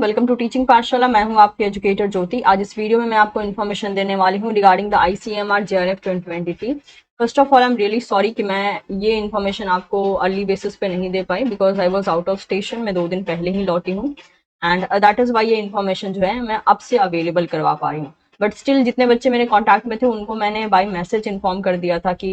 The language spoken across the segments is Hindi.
वेलकम टू टीचिंग पाठशाला। मैं हूं आपकी एजुकेटर ज्योति। आज इस वीडियो में मैं आपको इन्फॉर्मेशन देने वाली हूं regarding the ICMR JRF 2023। First of all I am really sorry कि मैं ये इन्फॉर्मेशन आपको अर्ली बेसिस पे नहीं दे पाई because I was out of station. मैं 2 दिन पहले ही लौटी हूँ एंड दैट इज वाई ये इन्फॉर्मेशन जो है मैं अब से अवेलेबल करवा पा रही हूँ। बट स्टिल जितने बच्चे मेरे कांटेक्ट में थे उनको मैंने बाय मैसेज इन्फॉर्म कर दिया था कि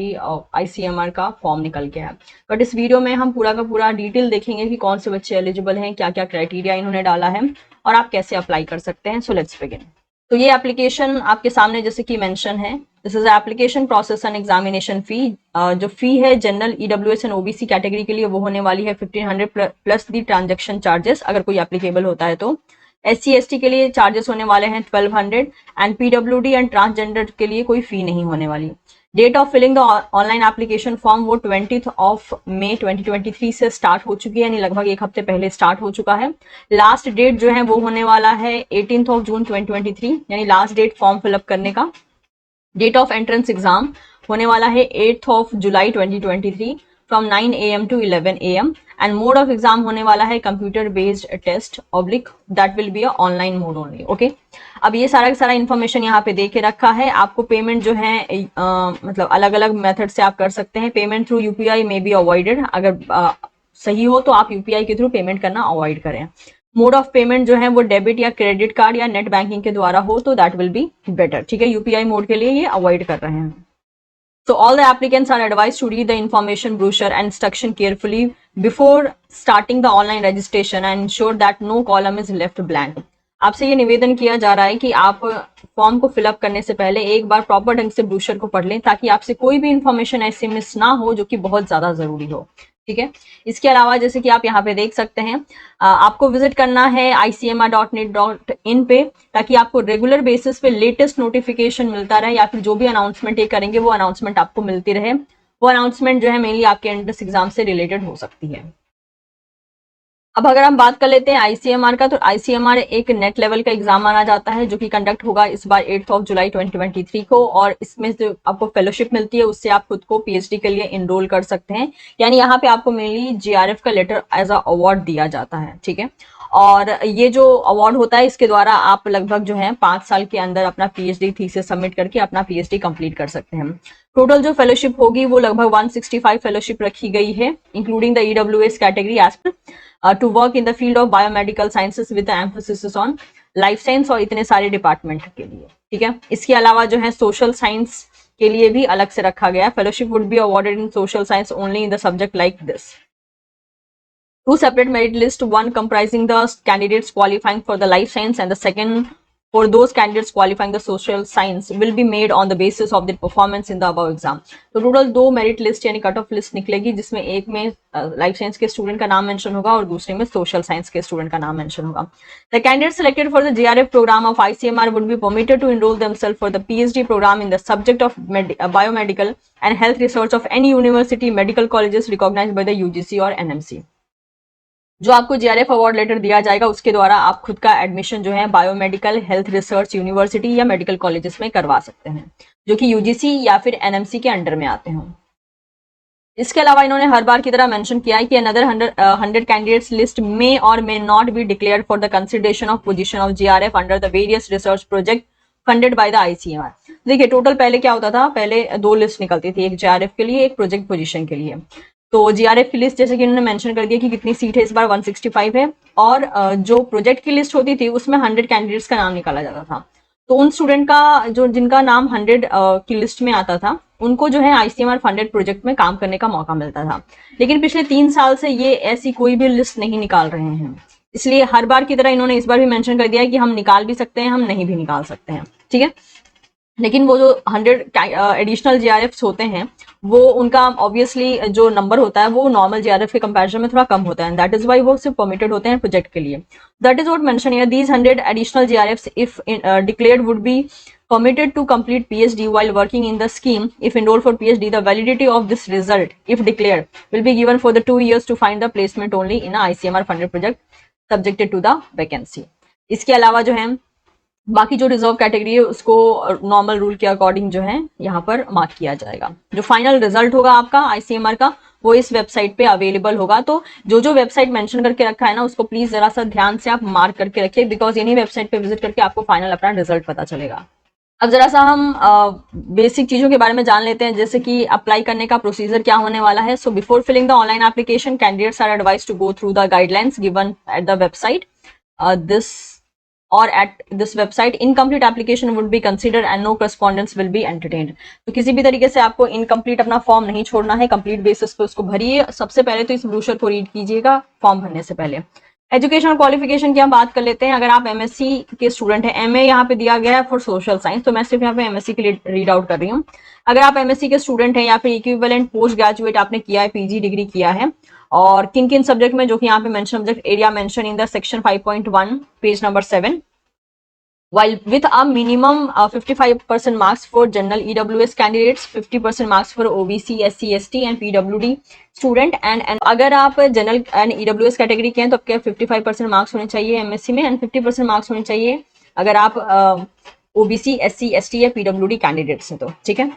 ICMR का फॉर्म निकल गया है। बट इस वीडियो में हम पूरा का पूरा डिटेल देखेंगे कि कौन से बच्चे एलिजिबल हैं, क्या क्या क्राइटेरिया इन्होंने डाला है और आप कैसे अप्लाई कर सकते हैं। So let's begin. तो ये एप्लीकेशन आपके सामने जैसे कि मेंशन है, this is application process and examination फी। जो फी है general EWS and OBC category के लिए वो होने वाली है 1500 प्लस दी ट्रांजेक्शन चार्जेस अगर कोई एप्लीकेबल होता है तो। SC ST के लिए चार्जेस होने वाले हैं 1200 एंड PWD एंड ट्रांसजेंडर के लिए कोई फी नहीं होने वाली। Date of filling the online application form वो 20 मई 2023 से स्टार्ट हो चुकी है, यानी लगभग एक हफ्ते पहले स्टार्ट हो चुका है। लास्ट डेट जो है वो होने वाला है 18 जून 2023, यानी लास्ट डेट फॉर्म फिलअप करने का। डेट ऑफ एंट्रेंस एग्जाम होने वाला है 8 जुलाई 2023 from 9 AM to 11 AM and mode of exam होने वाला है computer based test oblique that will be a online mode only. Okay, अब ये सारा इन्फॉर्मेशन यहाँ पे दे के रखा है। आपको पेमेंट जो है मतलब अलग अलग मेथड से आप कर सकते हैं। Payment through UPI may be avoided, अगर सही हो तो आप UPI के थ्रू पेमेंट करना अवॉइड करें। मोड ऑफ पेमेंट जो है वो डेबिट या क्रेडिट कार्ड या नेट बैंकिंग के द्वारा हो तो दैट विल बी बेटर। ठीक है, UPI मोड के लिए ये अवॉइड कर रहे हैं। So all the applicants are advised to read the information brochure and instruction carefully before starting the online registration and ensure that no column is left blank. आपसे ये निवेदन किया जा रहा है कि आप फॉर्म को फिलअप करने से पहले एक बार प्रॉपर ढंग से ब्रोशर को पढ़ लें ताकि आपसे कोई भी इंफॉर्मेशन ऐसे मिस ना हो जो कि बहुत ज्यादा जरूरी हो। ठीक है, इसके अलावा जैसे कि आप यहाँ पे देख सकते हैं आपको विजिट करना है ICMR.net.in पे ताकि आपको रेगुलर बेसिस पे लेटेस्ट नोटिफिकेशन मिलता रहे या फिर जो भी अनाउंसमेंट ये करेंगे वो अनाउंसमेंट आपको मिलती रहे। वो अनाउंसमेंट जो है मेनली आपके एंट्रेंस एग्जाम से रिलेटेड हो सकती है। अब अगर हम बात कर लेते हैं ICMR का, तो ICMR एक नेट लेवल का एग्जाम माना जाता है जो कि कंडक्ट होगा इस बार 8 जुलाई 2023 को, और इसमें जो आपको फेलोशिप मिलती है उससे आप खुद को PhD के लिए इनरोल कर सकते हैं। यानी यहाँ पे आपको मेनली JRF का लेटर एज अ अवार्ड दिया जाता है। ठीक है, और ये जो अवार्ड होता है इसके द्वारा आप लगभग जो है 5 साल के अंदर अपना PhD थीसिस सबमिट करके अपना PhD कंप्लीट कर सकते हैं। टोटल जो फेलोशिप होगी वो लगभग 165 फेलोशिप रखी गई है including the EWS category as per to work in the field of biomedical sciences with emphasis on life science और इतने सारे डिपार्टमेंट के लिए। ठीक है, इसके अलावा जो है सोशल साइंस के लिए भी अलग से रखा गया है। Fellowship would be awarded in social science only in the subject like this. Two separate merit lists, one comprising the candidates qualifying for the life science and the second for those candidates qualifying the social science will be made on the basis of their performance in the above exam. तो टोटल 2 मेरिट लिस्ट यानी कट ऑफ लिस्ट निकलेगी जिसमें एक में लाइफ साइंस के स्टूडेंट का नाम मेंशन होगा और दूसरे में सोशल साइंस के स्टूडेंट का नाम मेंशन होगा। The candidates selected for the JRF program of ICMR would be permitted to enroll themselves for the PhD program in the subject of biomedical and health research of any university, medical colleges recognized by the UGC or NMC. जो आपको JRF अवार्ड लेटर दिया जाएगा उसके द्वारा आप खुद का एडमिशन जो है बायोमेडिकल हेल्थ रिसर्च यूनिवर्सिटी या मेडिकल कॉलेजेस में करवा सकते हैं जो कि UGC या फिर NMC के अंडर में आते हों। इसके अलावा इन्होंने हर बार की तरह मेंशन किया है कि अनदर 100 कैंडिडेट्स लिस्ट मे और may not be declared for the consideration of position of JRF under the various research project funded by the ICMR। देखिए टोटल पहले क्या होता था, पहले 2 लिस्ट निकलती थी, एक JRF के लिए एक प्रोजेक्ट पोजीशन के लिए। तो JRF की लिस्ट जैसे कि इन्होंने मेंशन कर दिया कि कितनी सीट है इस बार 165 है, और जो प्रोजेक्ट की लिस्ट होती थी उसमें 100 कैंडिडेट्स का नाम निकाला जाता था। तो उन स्टूडेंट का जो जिनका नाम 100 की लिस्ट में आता था उनको जो है ICMR फंडेड प्रोजेक्ट में काम करने का मौका मिलता था। लेकिन पिछले 3 साल से ये ऐसी कोई भी लिस्ट नहीं निकाल रहे हैं, इसलिए हर बार की तरह इन्होंने इस बार भी मेंशन कर दिया है कि हम निकाल भी सकते हैं, हम नहीं भी निकाल सकते हैं। ठीक है, लेकिन वो जो 100 एडिशनल JRFs होते हैं वो उनका ऑब्वियसली जो नंबर होता है वो नॉर्मल JRF के कंपैरिजन में थोड़ा कम होता है, दैट इज वाई वो सिर्फ परमिटेड होते हैं प्रोजेक्ट के लिए। That is what mention here, these 100 additional JRFs if declared would be permitted to complete PhD while working in the scheme. If enrolled for PhD, the validity of this result, if declared, will be given for the 2 years to find the placement only in a ICMR funded project subjected to the vacancy. इसके अलावा जो है बाकी जो रिजर्व कैटेगरी है उसको नॉर्मल रूल के अकॉर्डिंग जो है यहाँ पर मार्क किया जाएगा। जो फाइनल रिजल्ट होगा आपका ICMR का वो इस वेबसाइट पे अवेलेबल होगा। तो जो जो वेबसाइट मेंशन करके रखा है ना, उसको प्लीज जरा सा ध्यान से आप मार्क करके रखिए, बिकॉज इन्हीं वेबसाइट पे विजिट करके आपको फाइनल अपना रिजल्ट पता चलेगा। अब जरा सा हम बेसिक चीजों के बारे में जान लेते हैं, जैसे कि अप्लाई करने का प्रोसीजर क्या होने वाला है। So before filling the online application, candidates are advise to go through the guidelines given at the website this or at this website. Incomplete application would be considered and no correspondence will be entertained. तो किसी भी तरीके से आपको इनकम्प्लीट अपना फॉर्म नहीं छोड़ना है, कंप्लीट बेसिस पे उसको भरिए। सबसे पहले तो इस ब्रोशर को रीड कीजिएगा फॉर्म भरने से पहले। एजुकेशनल क्वालिफिकेशन की हम बात कर लेते हैं। अगर आप एमएससी के स्टूडेंट हैं, एमए यहाँ पे दिया गया है फॉर सोशल साइंस, तो मैं सिर्फ यहाँ पे एमएससी के लिए रीड आउट कर रही हूँ। अगर आप एमएससी के स्टूडेंट हैं या फिर इक्विवेलेंट पोस्ट ग्रेजुएट आपने किया है, पीजी डिग्री किया है, और किन किन सब्जेक्ट में, जो कि यहाँ पे mention subject area mention in the section 5.1 page number 7, while with a minimum 55% marks for general EWS candidates, 50% marks for OBC, SC, ST and PWD student, and अगर आप जनरल एंड EWS कैटेगरी के हैं तो आपके 55% मार्क्स होने चाहिए एमएससी में, एंड 50% मार्क्स होने चाहिए अगर आप OBC, SC, ST या PWD कैंडिडेट्स हैं तो, ठीक है।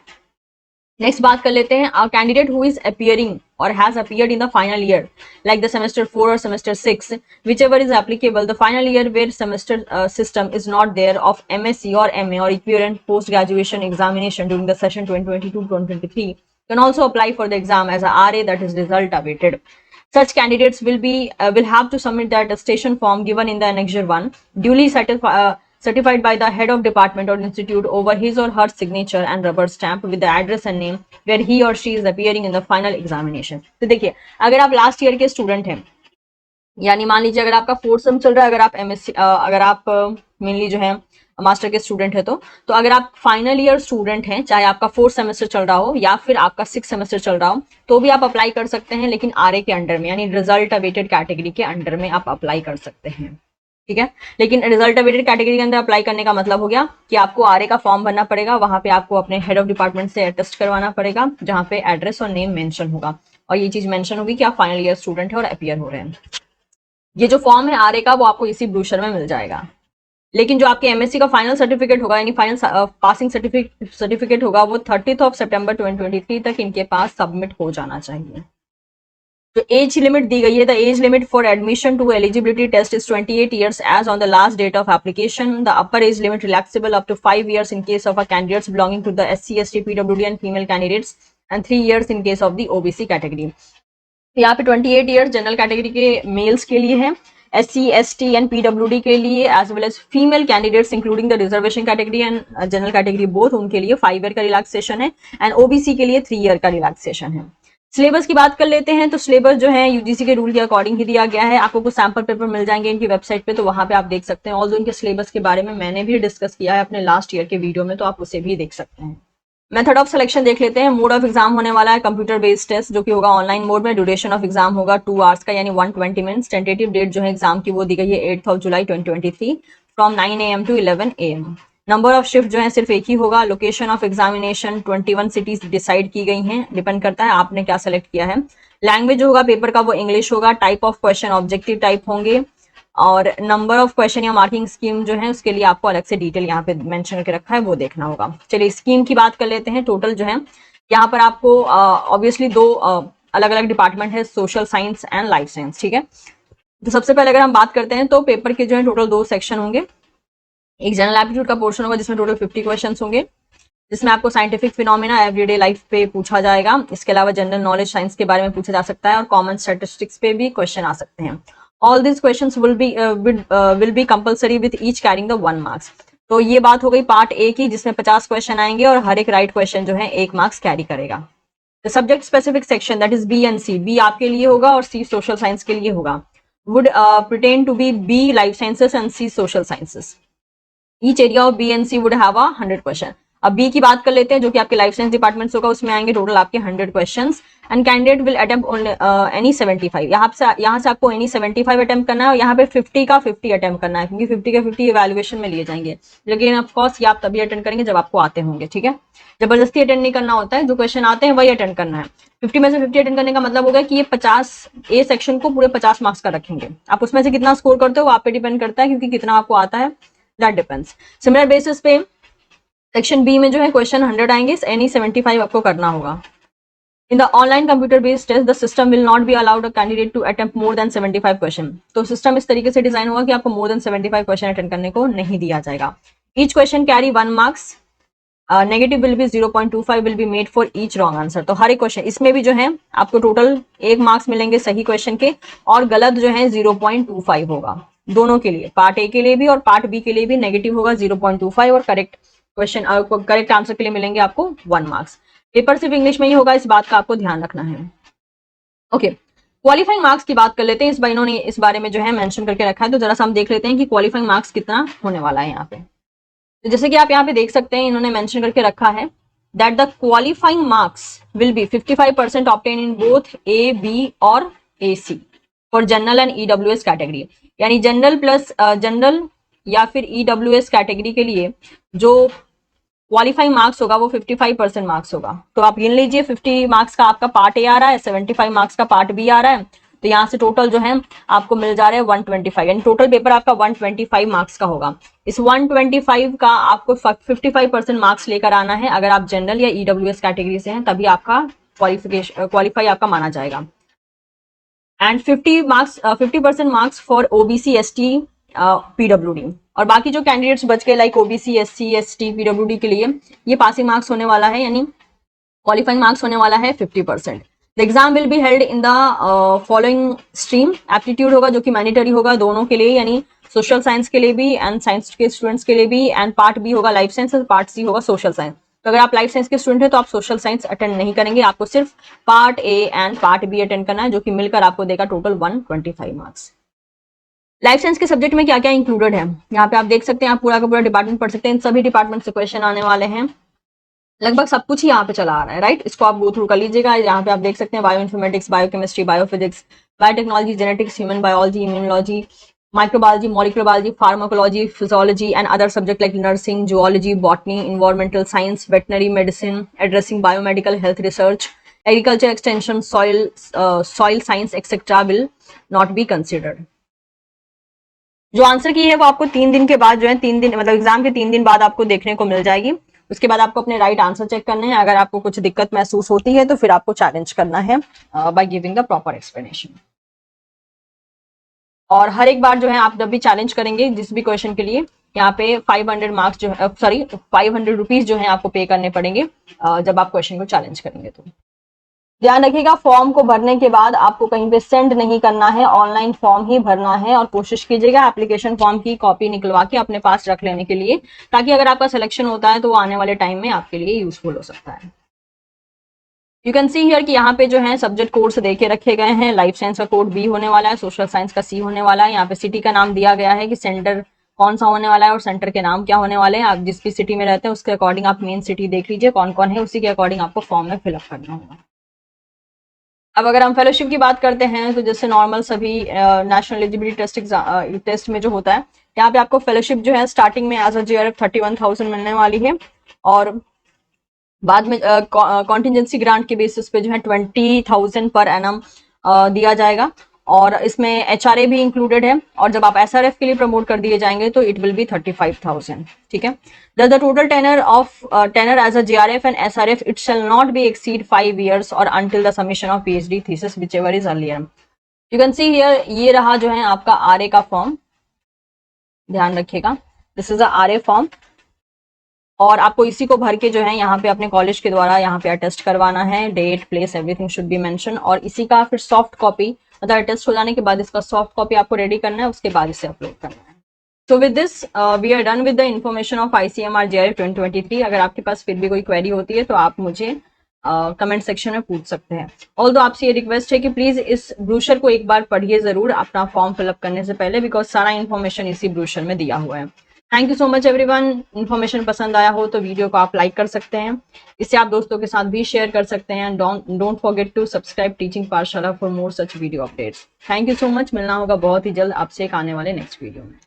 नेक्स्ट बात कर लेते हैं, a candidate who is appearing और has appeared in the final year like the semester 4 और semester 6, whichever is applicable, the final year where semester system is not there of MSc or MA or equivalent post graduation examination during the session 2022-2023 can also apply for the exam as a RA, that is result awaited. Such candidates will have to submit the attestation form given in the annexure 1, duly certified by the head of department or institute over his or her signature and rubber stamp with the address and name where he or she is appearing in the final examination. तो देखिए, अगर आप लास्ट ईयर के स्टूडेंट हैं, यानी मान लीजिए अगर आपका 4th सेम चल रहा है, अगर आप एमएससी अगर आप मेनली जो है मास्टर के स्टूडेंट है, तो अगर आप फाइनल ईयर स्टूडेंट हैं, चाहे आपका 4th सेमेस्टर चल रहा हो या फिर आपका 6th सेमेस्टर चल रहा हो, तो भी आप अप्लाई कर सकते हैं, लेकिन आरए के अंडर में, यानी रिजल्ट अवेटेड कैटेगरी के अंडर में आप अप्लाई कर सकते हैं, ठीक है। लेकिन रिजल्ट अवेटेड कैटेगरी के अंदर अप्लाई करने का मतलब हो गया कि आपको आरए का फॉर्म भरना पड़ेगा, वहां पे आपको अपने हेड ऑफ डिपार्टमेंट से अटेस्ट करवाना पड़ेगा, जहां पे एड्रेस और नेम मेंशन होगा, और ये चीज मेंशन होगी कि आप फाइनल ईयर स्टूडेंट है और अपीयर हो रहे हैं। ये जो फॉर्म है आरए का, वो आपको इसी ब्रोशर में मिल जाएगा। लेकिन जो आपके एमएससी का फाइनल सर्टिफिकेट होगा, यानी फाइनल पासिंग सर्टिफिकेट होगा, वो 30 सितंबर 2023 तक इनके पास सबमिट हो जाना चाहिए। जो एज लिमिट दी गई है, the age limit for admission to eligibility test is 28 years as on the last date of application. The upper age limit relaxable up to 5 years in case of a candidates belonging to the SC, ST, PWD and female candidates, and 3 years in case of the OBC category. यहाँ पे 28 ईयर्स जनरल कैटेगरी के मेल्स के लिए है, SC, ST एंड PWD के लिए, as well as female candidates including the reservation category and general category both, उनके लिए 5 ईयर का रिलैक्सेशन है, एंड OBC के लिए 3 ईयर का रिलैक्सेशन है। सिलेबस की बात कर लेते हैं, तो सिलेबस जो है यूजीसी के रूल के अकॉर्डिंग ही दिया गया है। आपको कुछ सैंपल पेपर मिल जाएंगे इनकी वेबसाइट पे, तो वहां पे आप देख सकते हैं। ऑल्दो इनके सिलेबस के बारे में मैंने भी डिस्कस किया है अपने लास्ट ईयर के वीडियो में, तो आप उसे भी देख सकते हैं। मेथड ऑफ सिलेक्शन देख लेते हैं। मोड ऑफ एग्जाम होने वाला है कंप्यूटर बेस्ड टेस्ट, जो कि होगा ऑनलाइन मोड में। ड्यूरेशन ऑफ एग्जाम होगा 2 आवर्स का, यानी 120 मिनट्स। टेंटेटिव डेट जो है एग्जाम की वो दी गई है 8 जुलाई 2023 from 9 AM to 11 AM। Number of shift जो है सिर्फ एक ही होगा। Location of examination 21 cities decide की गई हैं, डिपेंड करता है आपने क्या सेलेक्ट किया है। लैंग्वेज जो होगा पेपर का वो इंग्लिश होगा। Type of question objective type होंगे, और नंबर ऑफ क्वेश्चन या मार्किंग स्कीम जो है उसके लिए आपको अलग से डिटेल यहाँ पे मेंशन करके रखा है, वो देखना होगा। चलिए स्कीम की बात कर लेते हैं। टोटल जो है यहाँ पर आपको ऑब्वियसली 2 अलग अलग डिपार्टमेंट है, social science and life science, ठीक है। तो सबसे पहले अगर हम बात करते हैं, तो पेपर के जो है टोटल 2 सेक्शन होंगे। एक जनरल एप्टीट्यूड का पोर्शन होगा जिसमें टोटल 50 क्वेश्चन होंगे, जिसमें आपको साइंटिफिक फिनोमेना एवरीडे लाइफ पे पूछा जाएगा। इसके अलावा जनरल नॉलेज साइंस के बारे में पूछा जा सकता है, और कॉमन स्टैटिस्टिक्स पे भी क्वेश्चन आ सकते हैं। All these questions will be compulsory with each carrying the 1 marks. तो ये बात हो गई पार्ट ए की, जिसमें 50 क्वेश्चन आएंगे और हर एक राइट क्वेश्चन जो है 1 मार्क्स कैरी करेगा। The subject specific section that is B and C, B आपके लिए होगा और सी सोशल साइंस के लिए होगा। Would pertain to be B life sciences and C social sciences. Each area of B and C would have a 100 question. अब बी की बात कर लेते हैं, जो कि आपके लाइफ साइंस डिपार्टमेंट होगा, उसमें आएंगे टोटल आपके 100 questions, and candidate will attempt any 75। यहाँ से आपको एनी 75 अटेम्प्ट करना है, और यहाँ पे 50 का 50 अटेम्प्ट करना है, क्योंकि 50 के 50 इवैल्यूएशन में लिए जाएंगे। लेकिन ऑफकोर्स ये आप तभी अटेंड करेंगे जब आपको आते होंगे, ठीक है। जबरदस्ती अटेंड नहीं करना होता है, जो क्वेश्चन आते हैं वही अटेंड करना है। 50 में से 50 अटेंड करने का मतलब होगा कि ये 50 ए सेक्शन को पूरे 50 मार्क्स का रखेंगे। आप उसमें से कितना स्कोर करते हो वो आप पे डिपेंड करता है, क्योंकि कितना आपको आता है दैट डिपेंड्स। सिमिलर बेसिस पे सेक्शन बी में जो है क्वेश्चन 100 आएंगे, एनी 75 आपको करना होगा। In the online computer based test the system will not be allowed a candidate to attempt more than 75 question. तो सिस्टम इस तरीके से डिजाइन होगा कि आपको मोर देन 75 क्वेश्चन अटेंड करने को नहीं दिया जाएगा। Each question carry 1 marks, negative will be 0.25 will be made for each wrong answer. तो हर एक क्वेश्चन इसमें भी जो है आपको टोटल 1 मार्क्स मिलेंगे सही क्वेश्चन के, और गलत जो है 0.25 होगा दोनों के लिए, पार्ट ए के लिए भी और पार्ट बी के लिए भी नेगेटिव होगा 0.25, और करेक्ट क्वेश्चन करेक्ट आंसर के लिए मिलेंगे आपको 1 मार्क्स। पेपर सिर्फ इंग्लिश में ही होगा, इस बात का आपको ध्यान रखना है। ओके, क्वालिफाइंग मार्क्स की बात कर लेते हैं। इस भाइयों ने इस बारे में जो है मेंशन करके रखा है, तो जरा सा हम देख लेते हैं कि क्वालिफाइंग मार्क्स कितना होने वाला है यहाँ पे। तो जैसे कि आप यहाँ पे देख सकते हैं, इन्होंने मेंशन करके रखा है that the qualifying marks will be 55% obtain in both A B और A C for general and EWS category. यानी जनरल प्लस जनरल या फिर ईडब्ल्यूएस कैटेगरी के लिए जो क्वालिफाइंग मार्क्स होगा वो 55% मार्क्स होगा। तो आप गिन लीजिए, 50 मार्क्स का आपका पार्ट ए आ रहा है, 75 मार्क्स का पार्ट बी आ रहा है, तो यहाँ से टोटल जो है आपको मिल जा रहा है 125, यानी टोटल पेपर आपका 125 मार्क्स का होगा। इस 125 का आपको 55% मार्क्स लेकर आना है। अगर आप जनरल या ईडब्ल्यूएस कैटेगरी से हैं तभी आपका क्वालिफाई आपका माना जाएगा। And 50% marks for OBC ST PWD, और बाकी जो कैंडिडेट्स बच गए like OBC SC ST PWD के लिए ये पासिंग मार्क्स होने वाला है, यानी क्वालिफाइंग मार्क्स होने वाला है 50%। The exam will be held in the following stream. Aptitude होगा जो कि मैंडेटरी होगा दोनों के लिए, यानी सोशल साइंस के लिए भी एंड साइंस के स्टूडेंट्स के लिए भी, एंड पार्ट बी होगा लाइफ साइंस, पार्ट सी होगा सोशल साइंस। तो अगर आप लाइफ साइंस के स्टूडेंट हैं तो आप सोशल साइंस अटेंड नहीं करेंगे, आपको सिर्फ part A and part B attend करना है, जो कि मिलकर आपको देगा टोटल 125 मार्क्स। लाइफ साइंस के सब्जेक्ट में क्या क्या इंक्लूडेड है यहाँ पे आप देख सकते हैं, आप पूरा का पूरा डिपार्टमेंट पढ़ सकते हैं। इन सभी डिपार्टमेंट से क्वेश्चन आने वाले हैं, लगभग सब कुछ ही यहाँ पे चला आ रहा है, राइट। इसको आप गो थ्रू कर लीजिएगा। यहाँ पे आप देख सकते हैं bio informatics, biochemistry, biophysics, biotechnology, genetics, human biology, immunology, microbiology, molecular biology, pharmacology, physiology, and other subjects like nursing, zoology, botany, environmental science, veterinary medicine, addressing biomedical health research, agriculture extension, soil science, etc. will not be considered. जो आंसर की है वो आपको 3 दिन के बाद जो है 3 दिन मतलब एग्जाम के 3 दिन बाद आपको देखने को मिल जाएगी। उसके बाद आपको अपने राइट आंसर चेक करने हैं। अगर आपको कुछ दिक्कत महसूस होती है तो फिर आपको चैलेंज करना है by giving the proper explanation. और हर एक बार जो है आप जब भी चैलेंज करेंगे जिस भी क्वेश्चन के लिए, यहाँ पे 500 मार्क्स जो है 500 रुपीज जो है आपको पे करने पड़ेंगे जब आप क्वेश्चन को चैलेंज करेंगे। तो ध्यान रखिएगा, फॉर्म को भरने के बाद आपको कहीं पे सेंड नहीं करना है, ऑनलाइन फॉर्म ही भरना है, और कोशिश कीजिएगा एप्लीकेशन फॉर्म की कॉपी निकलवा के अपने पास रख लेने के लिए, ताकि अगर आपका सिलेक्शन होता है तो वो आने वाले टाइम में आपके लिए यूजफुल हो सकता है। यू कैन सी हियर कि यहाँ पे जो है सब्जेक्ट कोड देके रखे गए हैं। लाइफ साइंस का कोड बी होने वाला है, सोशल साइंस का सी होने वाला है। यहाँ पे सिटी का नाम दिया गया है कि सेंटर कौन सा होने वाला है और सेंटर के नाम क्या होने वाले हैं। आप जिस भी सिटी में रहते हैं उसके अकॉर्डिंग आप मेन सिटी देख लीजिए कौन कौन है, उसी के अकॉर्डिंग आपको फॉर्म में फिलअप करना होगा। अब अगर हम फेलोशिप की बात करते हैं तो जैसे नॉर्मल सभी नेशनल एलिजिबिलिटी टेस्ट में जो होता है, यहाँ पे आपको फेलोशिप जो है स्टार्टिंग में एज अ जेआरएफ 31,000 मिलने वाली है, और बाद में कॉन्टिजेंसी ग्रांट के बेसिस पे जो है 20,000 पर एनम दिया जाएगा, और इसमें एचआरए भी इंक्लूडेड है। और जब आप एसआरएफ के लिए प्रमोट कर दिए जाएंगे तो इट विल बी 35,000। ठीक है, the total tenure as a JRF and SRF it shall not be exceed 5 years और until the submission of PhD thesis whichever is earlier. You can see here, ये रहा जो है आपका आरए का फॉर्म, ध्यान रखिएगा, this is a RA form, और आपको इसी को भर के जो है यहाँ पे अपने कॉलेज के द्वारा यहाँ पे अटेस्ट करवाना है। Date, place, everything should be mention, और इसी का फिर सॉफ्ट कॉपी, मतलब अटेस्ट हो जाने के बाद इसका सॉफ्ट कॉपी आपको रेडी करना है, उसके बाद इसे अपलोड करना है। So with this we are done with the information of ICMR JRF 2023। अगर आपके पास फिर भी कोई क्वेरी होती है तो आप मुझे कमेंट सेक्शन में पूछ सकते हैं। ऑल्दो आपसे ये रिक्वेस्ट है कि प्लीज इस ब्रोशर को एक बार पढ़िए जरूर अपना फॉर्म फिलअप करने से पहले, बिकॉज सारा इन्फॉर्मेशन इसी ब्रोशर में दिया हुआ है। Thank you so much everyone. Information पसंद आया हो तो वीडियो को आप लाइक कर सकते हैं, इससे आप दोस्तों के साथ भी शेयर कर सकते हैं। Don't forget to subscribe teaching Pathshala for more such video updates. Thank you so much. मिलना होगा बहुत ही जल्द आपसे एक आने वाले नेक्स्ट वीडियो में।